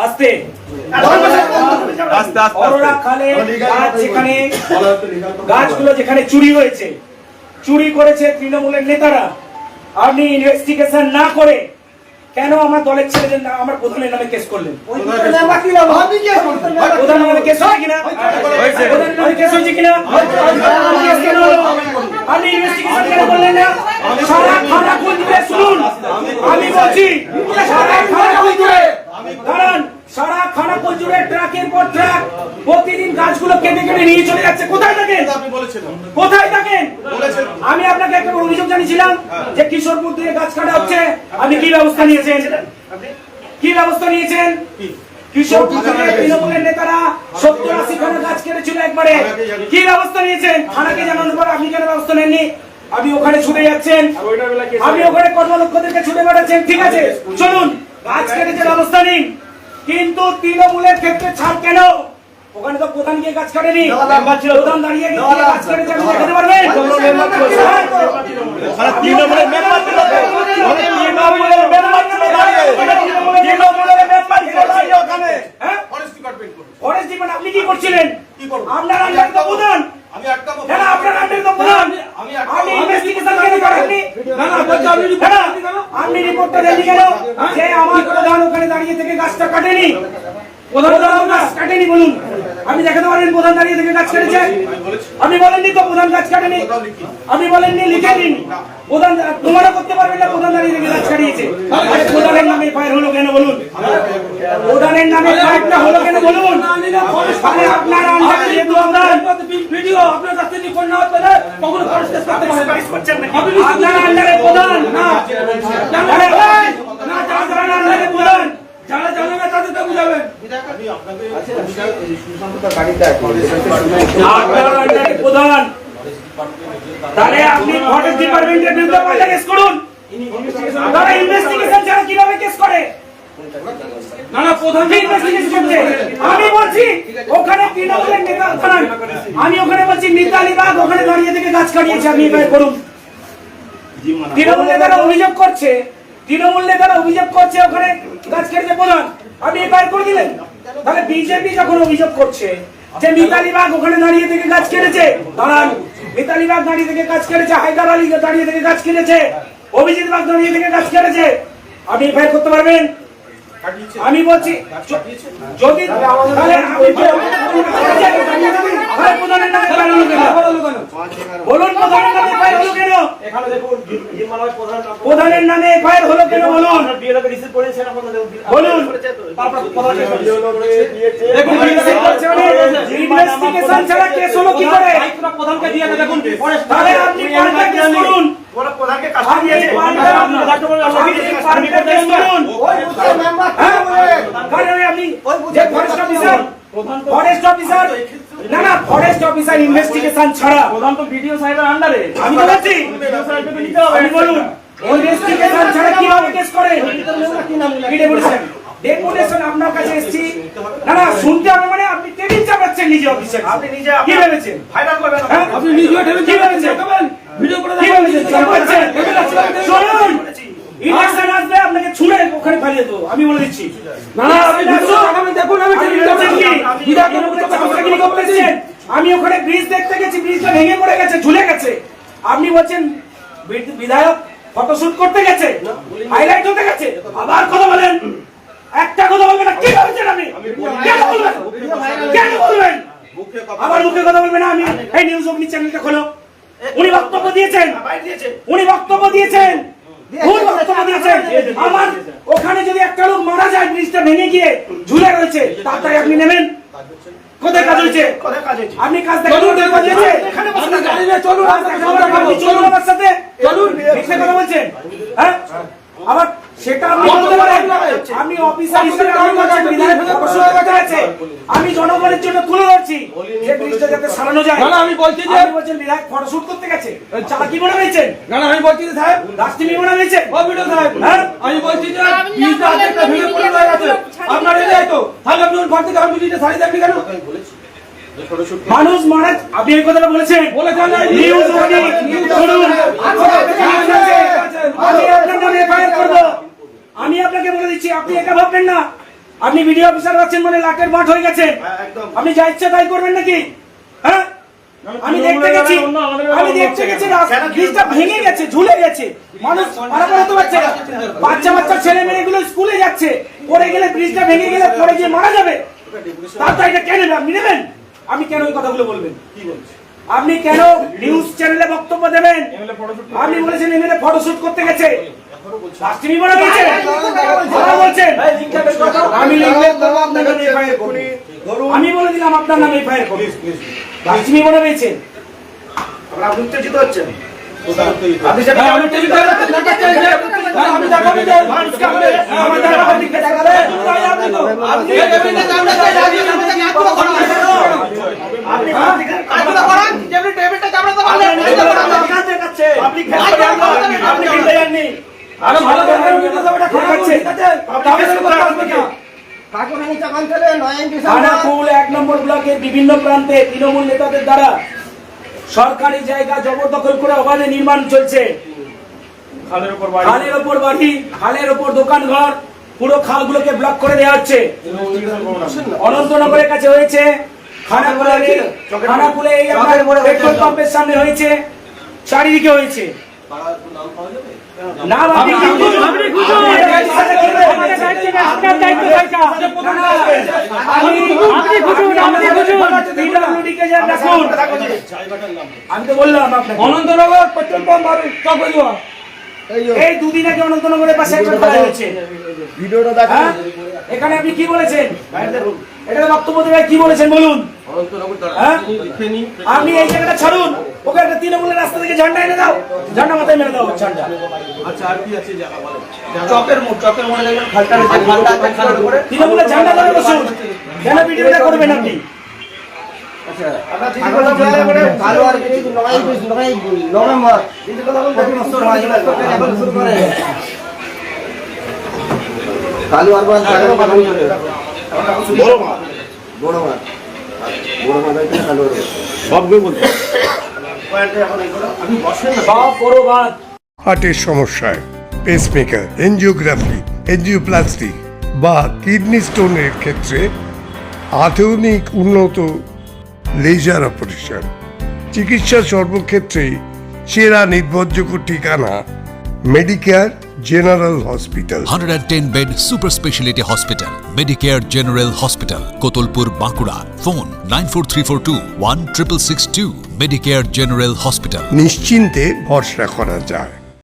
আস্তে আস্তে অরোরা খালে গাছগুলো যেখানে চুরি হয়েছে, চুরি করেছে তৃণমূলের নেতারা, আপনি ইনভেস্টিগেশন না করে কেন আমার দলের ছেলেদের না আমার প্রধানের নামে কেস করলেন? প্রধানের নামে কেস হয়েছে কিনা? প্রধানের নামে কেস হয়েছে কিনা? আপনি ইনভেস্টিগেশন কেন করলেন না? সারা খানাকুল জুড়ে শুনুন, আমি বলছি সারা খানাকুল জুড়ে দাঁড়ান, সারা খানাকুল জুড়ে ট্রাকের পর ট্রাক প্রতিদিন গাছগুলো কেটে কেটে নিয়ে চলে যাচ্ছে। কোথায় থাকেন? কোথায় থাকেন? আমি আপনাকে একটা অভিযোগ জানিয়েছিলাম যে কিশোরপুর থেকে গাছ কাটা হচ্ছে, আপনি কি ব্যবস্থা নিয়েছেন? কি ব্যবস্থা নিয়েছেন? কিশোরপুর থেকে তৃণমূলের নেতারা 70-80 খানা গাছ কেটেছিল একবারে, কি ব্যবস্থা নিয়েছেন? থানাকে জানানোর পর আপনি কেন ব্যবস্থা নেননি? আপনি ওখানে ছুটে যাচ্ছেন, আপনি ওখানে কর্মদক্ষদেরকে ছুটে বেড়াচ্ছেন, ঠিক আছে চলুন গাছ কেটেছে ব্যবস্থা নিন, কিন্তু তৃণমূলের ক্ষেত্রে ছাড় কেন? ওখানে তো প্রধান গিয়ে গাছ কাটেনি, প্রধান দাঁড়িয়ে গাছ কেটেছে, আপনি দেখাতে পারবেন? তৃণমূলের মেম্বার ছিল, তৃণমূলের মেম্বার ছিল, তৃণমূলের মেম্বার ছিল ওখানে, হ্যাঁ ফরেস্ট ডিপার্টমেন্ট। আপনি কি করছিলেন? আপনার আন্ডারে তো প্রধান, না আপনার আন্ডারে তো প্রধান, আপনি ইনভেস্টিগেশন কেন করেননি? আপনি রিপোর্টটা দেননি কেন যে আমার প্রধান ওখানে দাঁড়িয়ে থেকে গাছটা কাটেনি? প্রধান গাছ কাটেনি বলুন, আপনি দেখাতে পারেন প্রধান দাঁড়িয়ে থেকে গাছ কেটেছে? আপনি বলেননি তো প্রধান গাছ কাটেনি, আপনি বলেননি, লিখে দিন। প্রধান প্রমাণও করতে পারবেন না প্রধান দাঁড়িয়ে থেকে গাছ কাটিয়েছে। প্রধানের নামে ফায়ার হলো কেন বলুন? প্রধানের নামে ফায়ারটা হলো কেন বলুন? আপনার আন্ডারে যেহেতু ভিডিও আপনার কাছে রিপোর্ট না হতে কখনো ফরেস্ট কেস করতে পারবেন না। আপনার আন্ডারে প্রধান না, না যারা আন্ডারে প্রধান, যারা জানে না তাদের তো বুঝাবেন। আপনার আন্ডারে প্রধান, তাহলে আপনি ফরেস্ট ডিপার্টমেন্টের বিরুদ্ধে মামলা কেস করুন। তারা ইনভেস্টিগেশন ছাড়া কিভাবে কেস করে? না না প্রধান ইনভেস্টিগেশন করছে। আমি বলছি ওখানে তৃণমূলের নেতা থানান, আমি ওখানে বলছি মিতালি বাগ ওখানে দাঁড়িয়ে থেকে গাছ কাটিয়েছে, আপনি এবার করুন। তৃণমূল নেতারা অভিযোগ করছে, তৃণমূল নেতারা অভিযোগ করছে ওখানে গাছ কেটেছে প্রধান, আপনি এবার করে দিলেন। তাহলে বিজেপি যখন অভিযোগ করছে যে মিতালি বাগ ওখানে দাঁড়িয়ে থেকে গাছ কেটেছে, দাঁড়ান, মিতালি বাগ দাঁড়িয়ে থেকে গাছ কেটেছে, হায়দার আলী দাঁড়িয়ে থেকে গাছ কেটেছে, অভিজিৎ বাগ দাঁড়িয়ে থেকে গাছ কেটেছে, আপনি এফআইআর করতে পারবেন? আমি বলছি যদি প্রধানের নামে ফাইল হলো কেন বলুন? প্রধানের নামে ফাইল হলো কেন? প্রধানের নামে ফাইল হলো কেন বলুন? বলুন ইনভেস্টিগেশন ছাড়া কেস হলো কি করে? প্রধানকে দিয়ে দেখুন, তাহলে আপনি পাল্টা কেস করুন। প্রধানকে কাছে দিয়েছে, ফরেস্ট অফিসার না না ফরেস্ট অফিসার ইনভেস্টিগেশন ছাড়া প্রধান তো ভিডিও সাহেবের আন্ডারে। আমি তো বলছি আপনি বলুন ইনভেস্টিগেশন ছাড়া কিভাবে কেস করে? কি ডেপুটেশন? ডেপুটেশন আপনার কাছে এসেছি, না না শুনতে হবে মানে আপনি টেবিল চাপাচ্ছেন নিজে অফিসে। আপনি নিজে কি ভেবেছেন ভাইরাল করবেন? আপনি নিজে টেবিল কি ভেবেছেন? ভিডিও করে দেখাচ্ছেন। শুনুন ইলেকশন আসবে আপনাকে ছুড়ে ওখানে ফালিয়ে দেবো, আমি বলে দিচ্ছি। না না আপনি দেখুন, আমি আমি ওখানে ব্রিজ দেখতে গেছি, ব্রিজটা ভেঙে পড়ে গেছে, ঝুলে গেছে। আপনি বলছেন বিধায়ক ফটোশুট করতে গেছে, হাইলাইট হতে গেছে, আবার কথা বলেন, একটা কথা বলবেন না। কি ভাবছেন আপনি? কেন বলবেন? কেন বলবেন? আবার মুখে কথা বলবেন না। আমি এই নিউজ অগ্নি চ্যানেলটা খোলো, উনি বক্তব্য দিয়েছেন, উনি বক্তব্য দিয়েছেন, আমার ওখানে যদি একটা লোক মারা যায়, ব্রিজটা ভেঙে গিয়ে ঝুলে রয়েছে, তারটাই আপনি নেবেন? কোথায় কাজ হয়েছে? আপনি কাজ দেখুন, চলুন আমার সাথে, চলুন কথা বলছেন। হ্যাঁ আবার সেটা আপনি বলতে পারেন। আমি অফিসার হিসেবে আমি বলছি বিধায়ক ফটোশুট করতে আছে, আমি জনগণের জন্য তুলে ধরছি যে ব্রিজটা যাতে সারানো যায়। না আমি বলছি যে আপনি বলছেন বিধায়ক ফটোশুট করতে গেছে, চালাকি মনে হয়েছেন? না আমি বলছি যে সাহেব রাস্তিমি মনে হয়েছেন? ও বিডো সাহেব, হ্যাঁ? আমি বলছি যে ব্রিজটা একটা ভেঙে পড়ে রয়ে গেছে, আপনার এরিয়ায় তো, তাহলে আপনি ঘর থেকে আমি ব্রিজটা সারিয়ে দেননি কেন? মানুষ মারা, আপনি এই কথাটা বলেছেন? বলেছেন না, নিউজ অনেক, শুনুন, আমি আপনার নামে এফআইআর করব। আমি আপনাকে বলে দিচ্ছি, আপনি একা ভাববেন না। আপনি ভিডিও অফিসার আছেন মানে লাটের মাঠ হয়ে গেছে, আপনি যা ইচ্ছা তাই করবেন নাকি? হ্যাঁ, আমি দেখতে গেছি, ব্রিজটা ভেঙে গেছে, ঝুলে গেছে, মানুষ পারাপার হতে পারছে না। বাচ্চা ছেলে মেয়েগুলো স্কুলে যাচ্ছে, পড়ে গেলে ব্রিজটা ভেঙে গেলে পড়ে গিয়ে মারা যাবে। তার এটা কেন আপনি নেবেন? আপনি কেন ওই কথাগুলো বলবেন? আপনি কেন নিউজ চ্যানেলে বক্তব্য দেবেন? আপনি বলেছেন এমএলএ ফটোশুট করতে গেছে, রাষ্ট্রপতি মনে হয়েছে? কথা বলছেন, আমি লিখলে করবো আপনার নামে এফআইআর করব। আমি বলে দিলাম আপনার নামে এফআইআর করব। রাষ্ট্রপতি মনে হয়েছে? আপনি উত্তেজিত হচ্ছেন, আপনি সেটা আমি উত্তেজিত হচ্ছেন, আমি দেখাবো যে মানুষকে আমার দেখাবো দিকে দেখাবে আপনি তো আপনি টেবিলটা সামনে দিয়ে লাগিয়ে আপনি কাজটা করেন, টেবিলটা সামনে তো কাজ দেখাচ্ছে, আপনি খেলতে যাননি। আরে ভালো করে ভিডিও দাওটা খাচ্ছে, খানাকুল 1 নম্বর ব্লকের বিভিন্ন প্রান্তে তৃণমূল নেতাদের দ্বারা সরকারি জায়গা জবরদখল করে অবাধে নির্মাণ চলছে। খালের ওপর বাড়ি, খালের ওপর দোকান ঘর, পুরো খালগুলোকে ব্লক করে দেওয়া হচ্ছে। অনন্তনগরের কাছে হয়েছে, খানাকুলে এই পেট্রোল পাম্পের সামনে হয়েছে, চারিদিকে হয়েছে। নাম আপনি আমি তো বললাম আপনাকে অনন্তনগর পেট্রোল পাম্প আর চক হইয়া এই দুদিন আগে অনন্তনগরের পাশে একটা ফেলা হয়েছে। ভিডিওটা দেখেন, এখানে আপনি কি বলেছেন? এটা বক্তব্য দেবে, কি বলেছেন বলুন? আপনি এই জায়গাটা ছাড়ুন, ওকে একটা তৃণমূলের রাস্তা থেকে ঝান্ডা এনে দাও, ঝান্ডা মাথায় মেরে দাও ঝান্ডা। আচ্ছা আর কি আছে জায়গা বলেন? চকের মোড়ে দেখবেন খালটা রয়েছে, খালটা করে তৃণমূলের ঝান্ডা ধরে বসুন, কেন ভিডিওটা করবেন আপনি? আচ্ছা আমরা ঠিক কথা বলে কালো আর এই নভেম্বর এই কথা বলতে এখন শুরু করে কালো আর বড় মাছ হার্টের সমস্যায় পেসমেকার, এনজিওগ্রাফি, এনজিওপ্লাস্টি বা কিডনি স্টোনের ক্ষেত্রে আধুনিক উন্নত লেজার অপারেশন চিকিৎসা সর্বক্ষেত্রে সেরা নির্ভরযোগ্য ঠিকানা Medicare general hospital. 110 bed super speciality hospital, Medicare general hospital, Kotulpur, Bankura. Phone 9434216662। Medicare general hospital. নিশ্চিন্তে ভরসা করা যায়।